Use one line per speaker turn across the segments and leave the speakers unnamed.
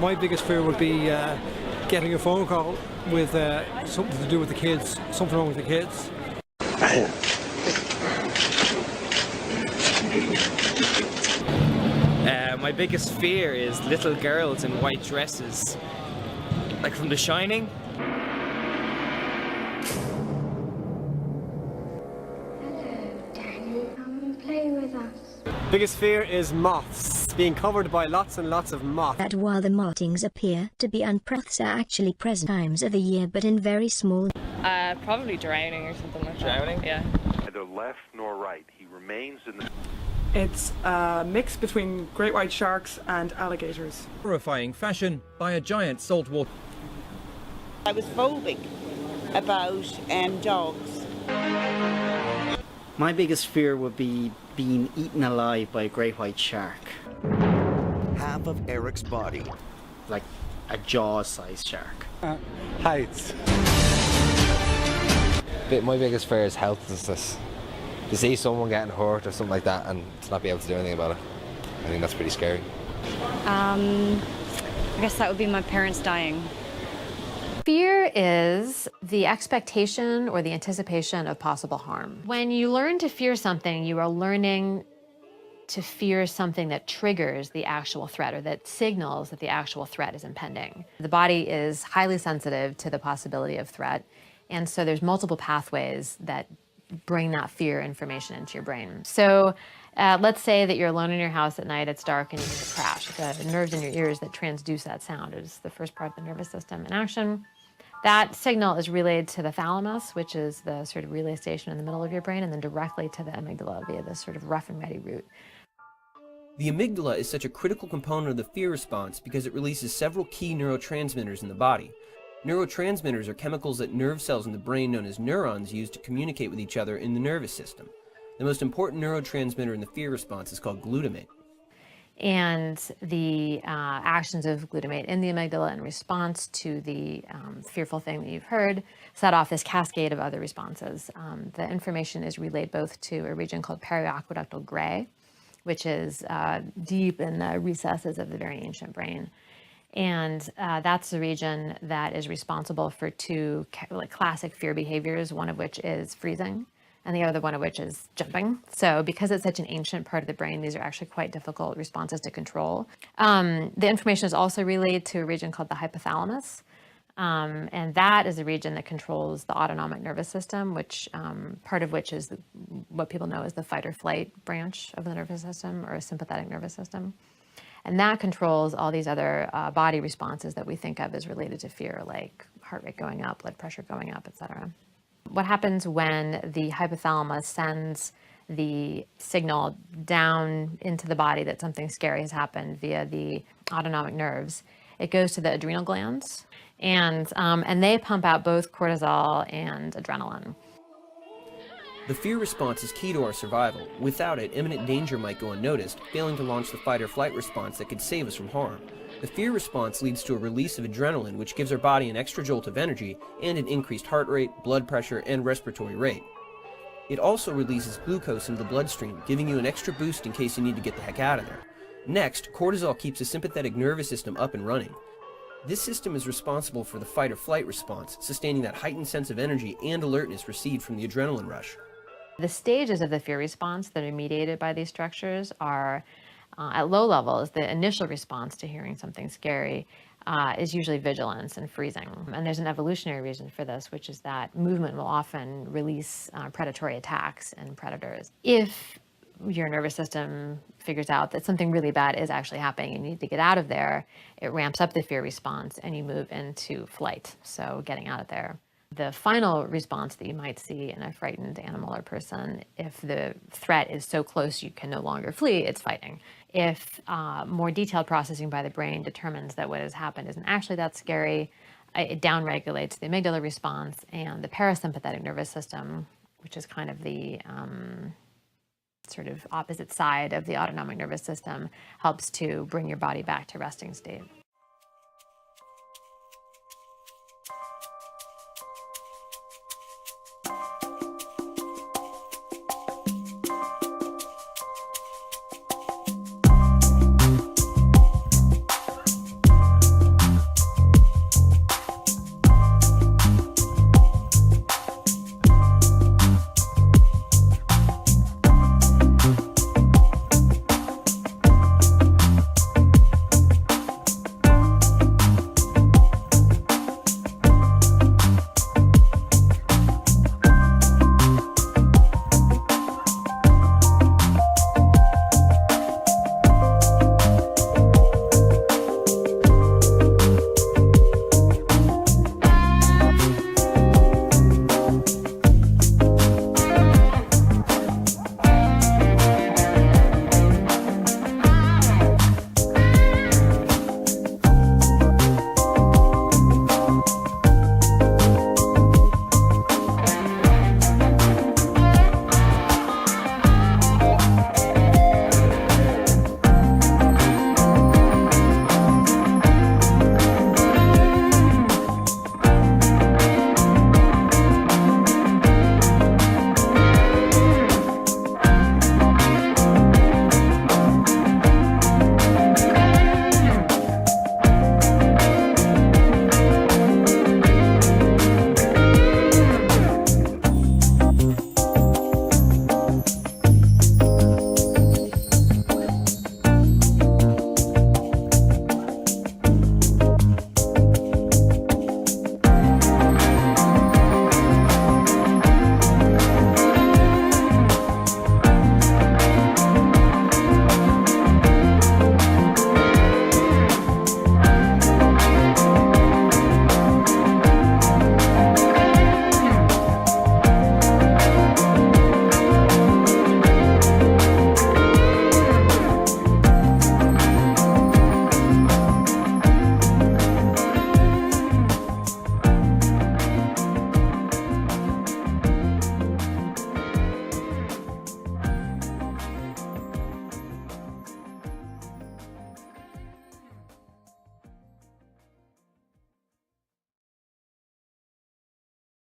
My biggest fear would be getting a phone call with something to do with the kids, something wrong with the kids.
My biggest fear is little girls in white dresses, like from The Shining.
Hello, Danny. Come and play with us.
Biggest fear is moths. Being covered by lots and lots of moths.
That while the markings appear to be unprethes are actually present times of the year but in very small.
Probably drowning or something like that.
Drowning?
Yeah.
Neither left nor right. He remains in the...
It's a mix between great white sharks and alligators.
Horrifying fashion by a giant saltwater.
I was phobic about dogs.
My biggest fear would be being eaten alive by a great white shark.
Half of Eric's body.
Like a jaw-sized shark.
Heights. My biggest fear is helplessness. To see someone getting hurt or something like that and to not be able to do anything about it. I think that's pretty scary.
I guess that would be my parents dying.
Fear is the expectation or the anticipation of possible harm. When you learn to fear something, you are learning to fear something that triggers the actual threat or that signals that the actual threat is impending. The body is highly sensitive to the possibility of threat, and so there's multiple pathways that bring that fear information into your brain. So let's say that you're alone in your house at night, it's dark, and you hear a crash. The nerves in your ears that transduce that sound is the first part of the nervous system in action. That signal is relayed to the thalamus, which is the sort of relay station in the middle of your brain, and then directly to the amygdala via this sort of rough and ready route.
The amygdala is such a critical component of the fear response because it releases several key neurotransmitters in the body. Neurotransmitters are chemicals that nerve cells in the brain known as neurons use to communicate with each other in the nervous system. The most important neurotransmitter in the fear response is called glutamate.
And the actions of glutamate in the amygdala in response to the fearful thing that you've heard set off this cascade of other responses. The information is relayed both to a region called periaqueductal gray, which is deep in the recesses of the very ancient brain. And that's the region that is responsible for two classic fear behaviors, one of which is freezing, and the other one of which is jumping. So because it's such an ancient part of the brain, these are actually quite difficult responses to control. The information is also relayed to a region called the hypothalamus, and that is a region that controls the autonomic nervous system, which part of which is what people know as the fight or flight branch of the nervous system, or a sympathetic nervous system. And that controls all these other body responses that we think of as related to fear, like heart rate going up, blood pressure going up, etc. What happens when the hypothalamus sends the signal down into the body that something scary has happened via the autonomic nerves? It goes to the adrenal glands, and they pump out both cortisol and adrenaline.
The fear response is key to our survival. Without it, imminent danger might go unnoticed, failing to launch the fight or flight response that could save us from harm. The fear response leads to a release of adrenaline, which gives our body an extra jolt of energy and an increased heart rate, blood pressure, and respiratory rate. It also releases glucose into the bloodstream, giving you an extra boost in case you need to get the heck out of there. Next, cortisol keeps the sympathetic nervous system up and running. This system is responsible for the fight or flight response, sustaining that heightened sense of energy and alertness received from the adrenaline rush.
The stages of the fear response that are mediated by these structures are, at low levels, the initial response to hearing something scary is usually vigilance and freezing. And there's an evolutionary reason for this, which is that movement will often release predatory attacks and predators. If your nervous system figures out that something really bad is actually happening and you need to get out of there, it ramps up the fear response and you move into flight, so getting out of there. The final response that you might see in a frightened animal or person, if the threat is so close you can no longer flee, it's fighting. If more detailed processing by the brain determines that what has happened isn't actually that scary, it downregulates the amygdala response, and the parasympathetic nervous system, which is kind of the sort of opposite side of the autonomic nervous system, helps to bring your body back to resting state.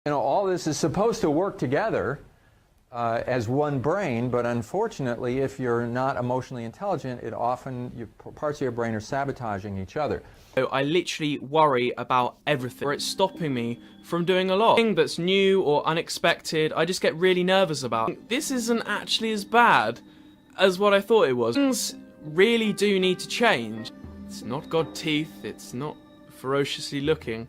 You know, all this is supposed to work together as one brain, but unfortunately, if you're not emotionally intelligent, it often, parts of your brain are sabotaging each other.
I literally worry about everything. It's stopping me from doing a lot. Anything that's new or unexpected, I just get really nervous about. This isn't actually as bad as what I thought it was. Things really do need to change. It's not got teeth, it's not ferociously looking.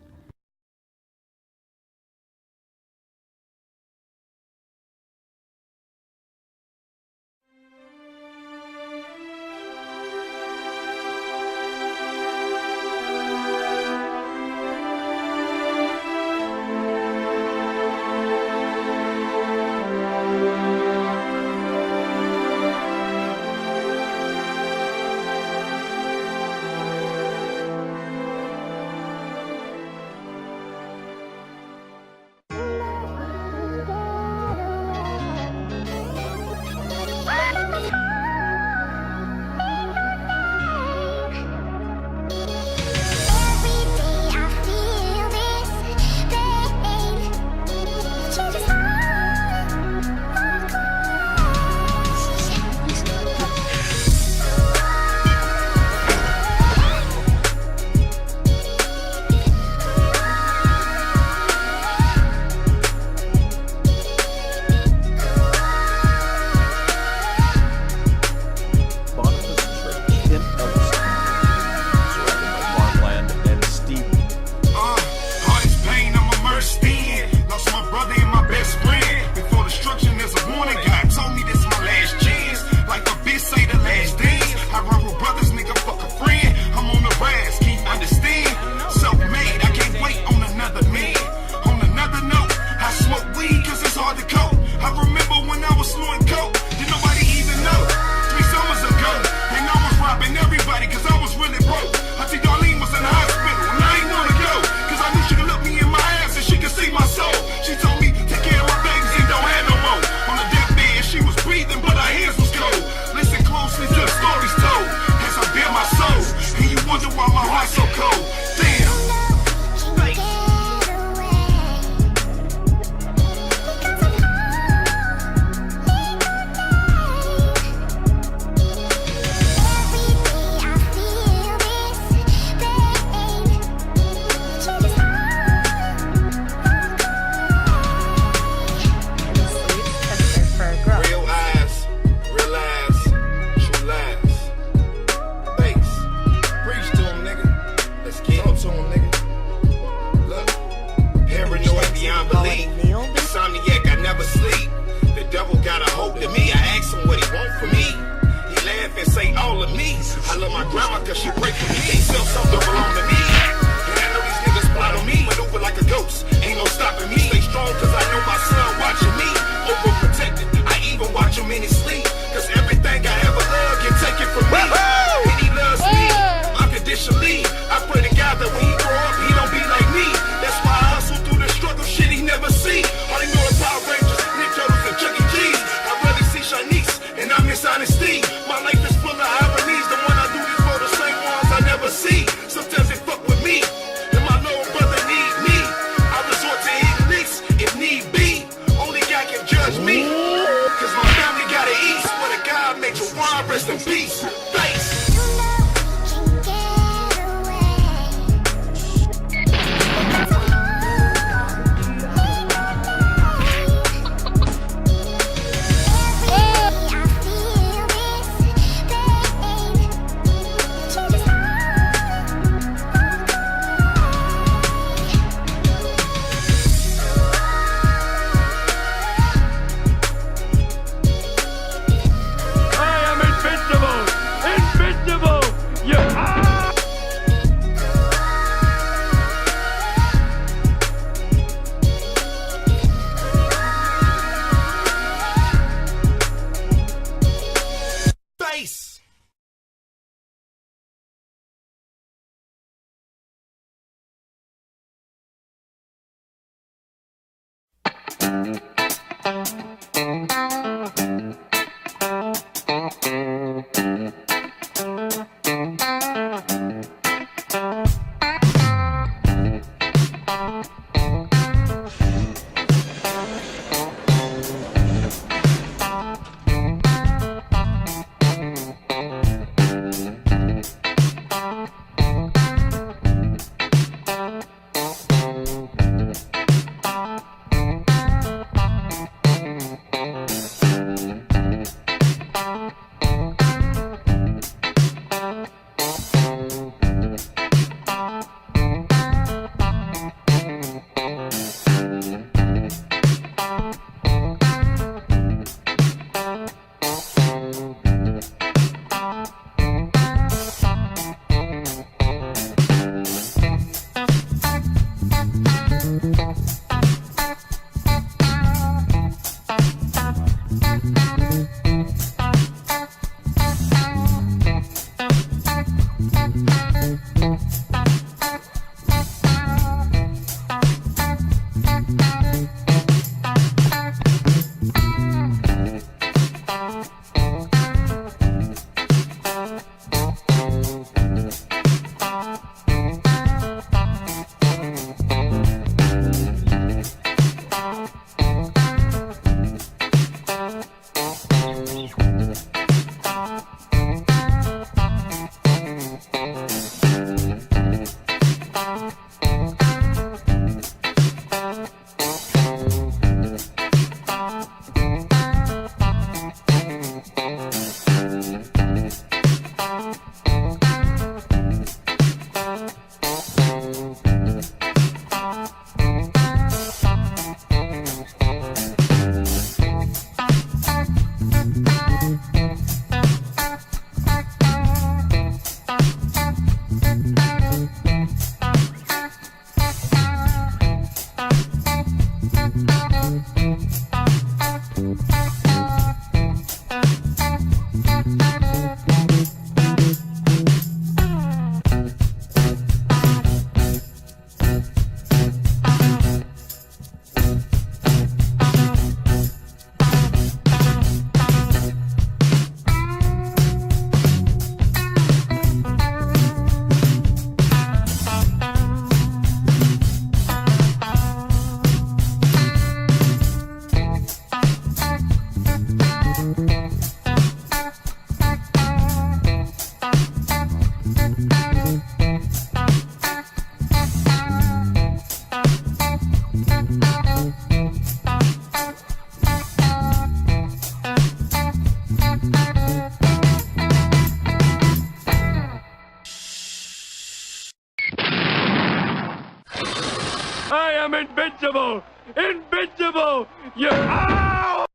invincible! Invincible! You're out!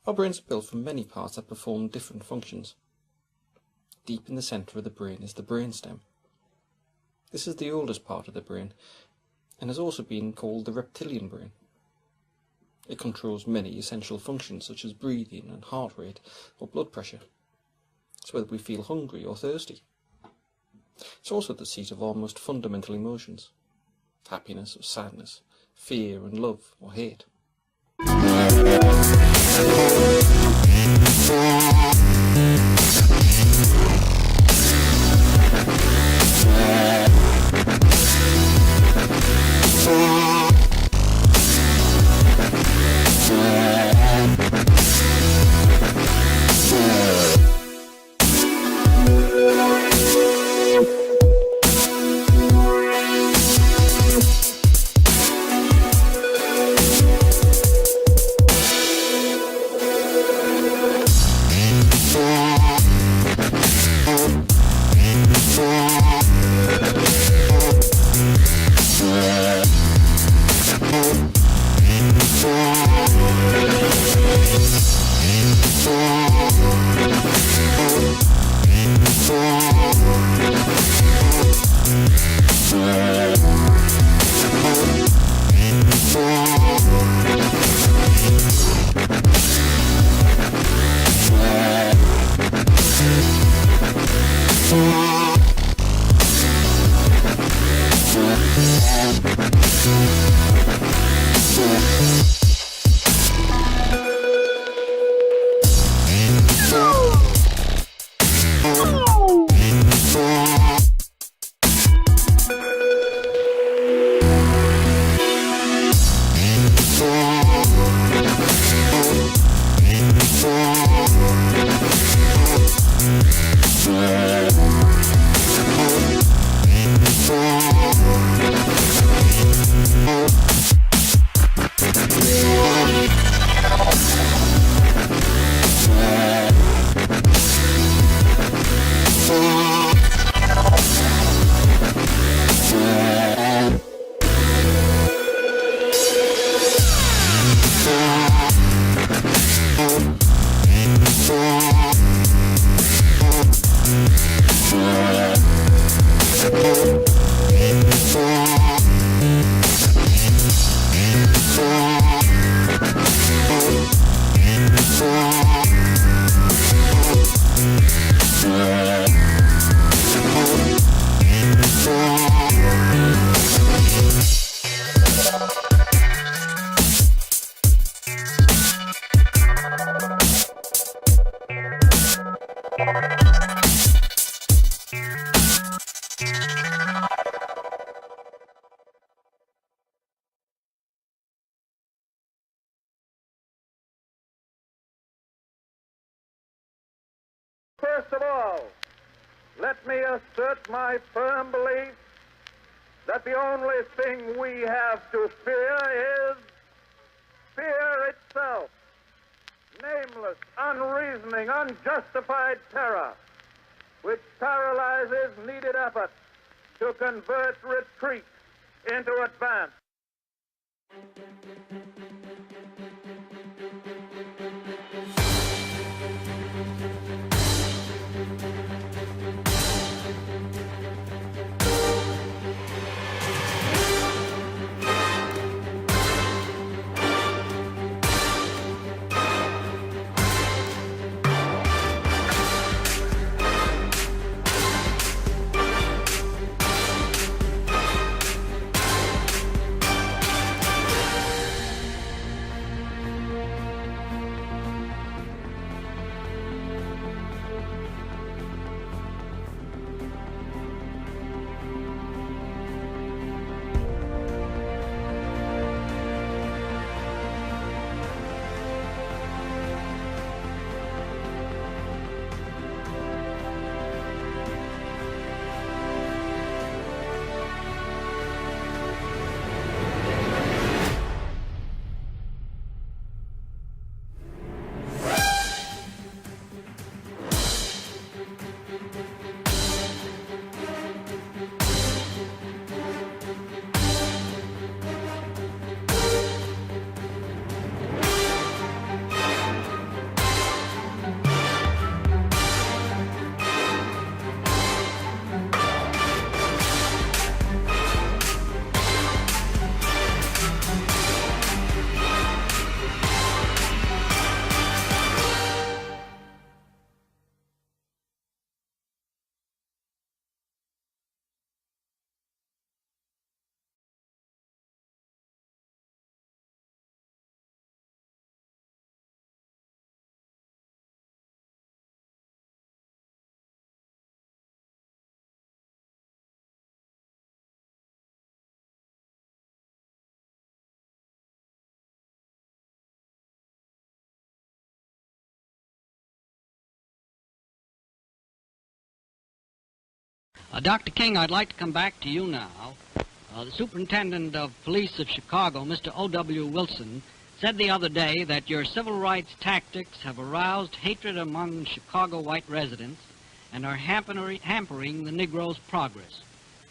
Our brains are built from many parts that perform different functions. Deep in the centre of the brain is the brainstem. This is the oldest part of the brain and has also been called the reptilian brain. It controls many essential functions such as breathing and heart rate or blood pressure. It's whether we feel hungry or thirsty. It's also the seat of our most fundamental emotions: happiness or sadness, fear and love or hate.
First of all, let me assert my firm belief that the only thing we have to fear is fear itself. Nameless, unreasoning, unjustified terror, which paralyzes needed effort to convert retreat into advance.
Dr. King, I'd like to come back to you now. The Superintendent of Police of Chicago, Mr. O.W. Wilson, said the other day that your civil rights tactics have aroused hatred among Chicago white residents and are hampering the Negro's progress.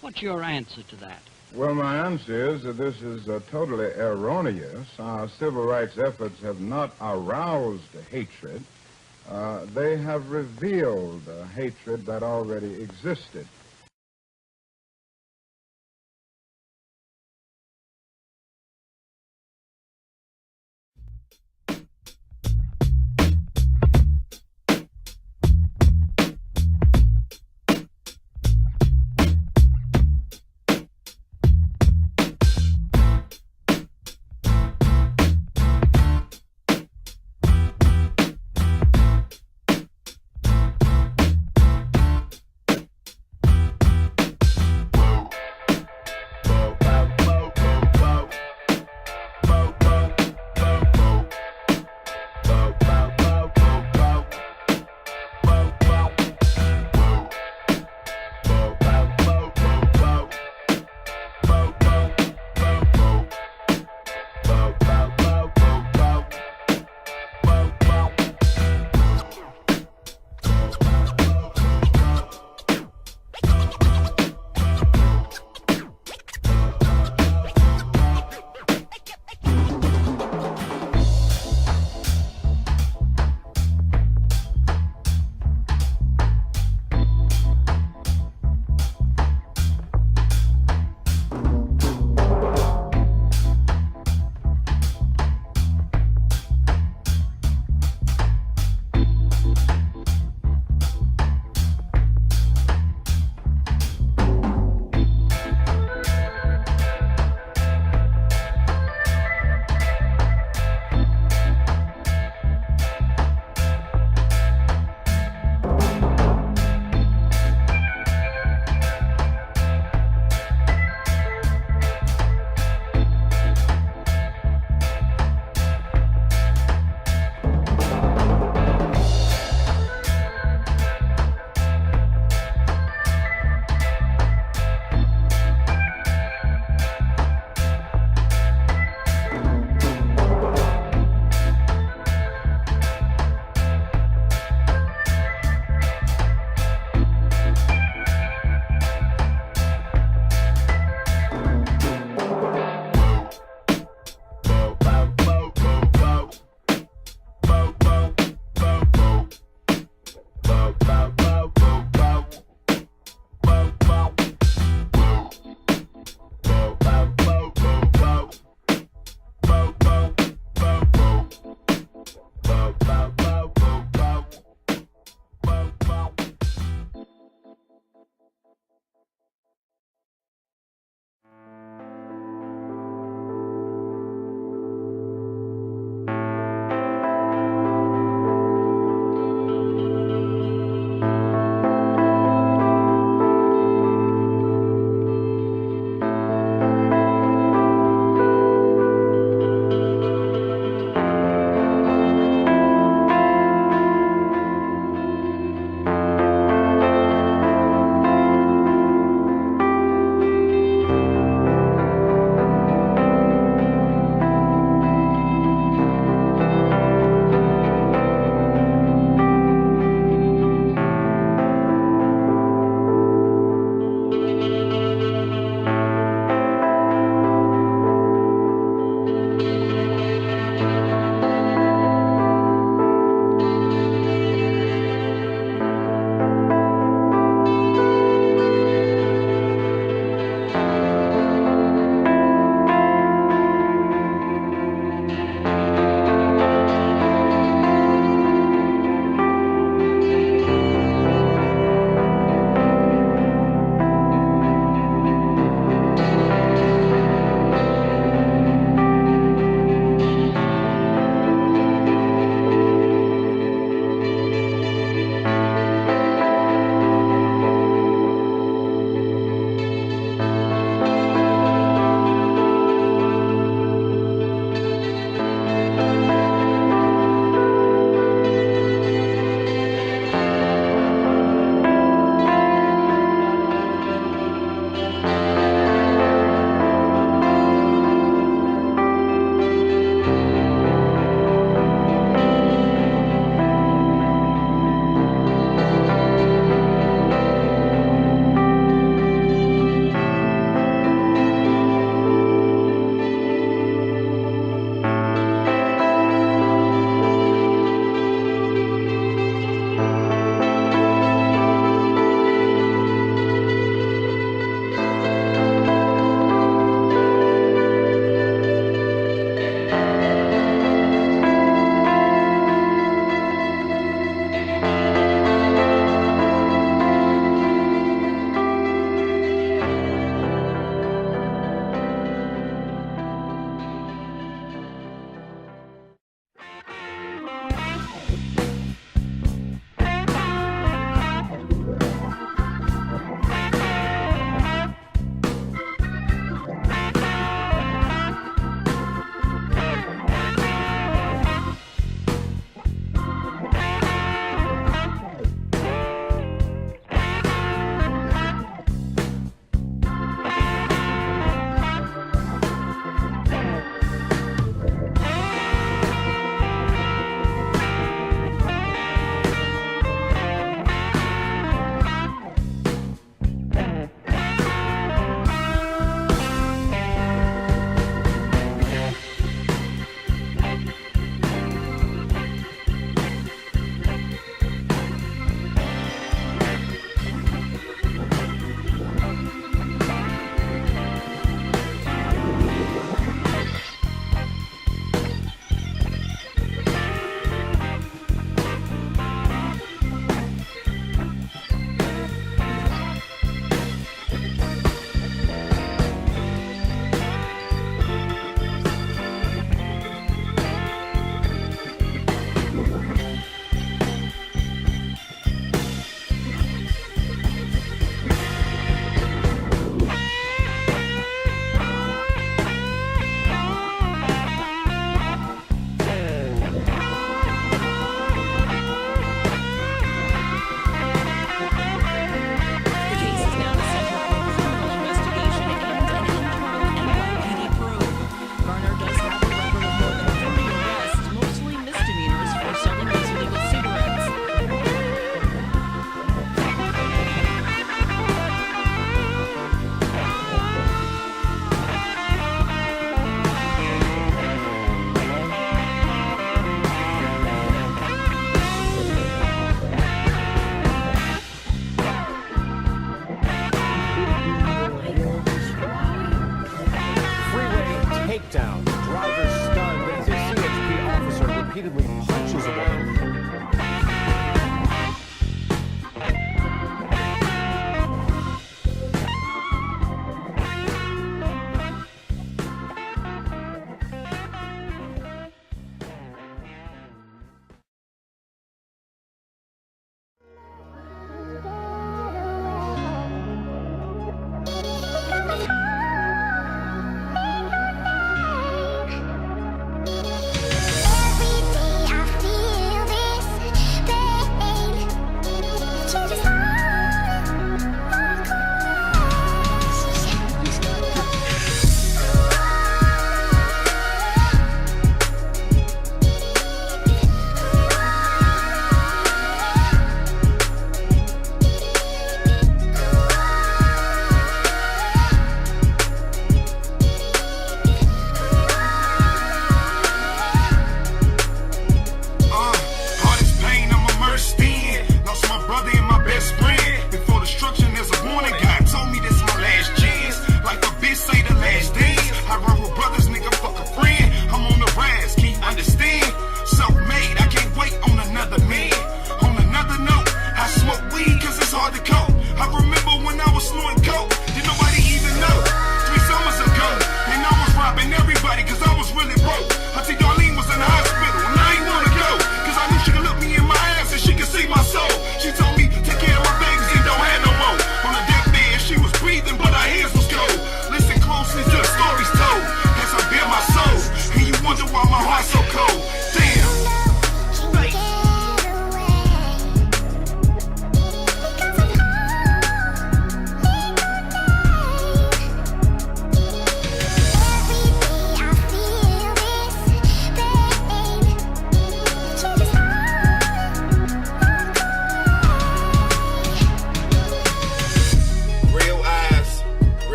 What's your answer to that?
Well, my answer is that this is totally erroneous. Our civil rights efforts have not aroused hatred. They have revealed hatred that already existed.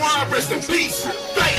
Squad, rest in peace.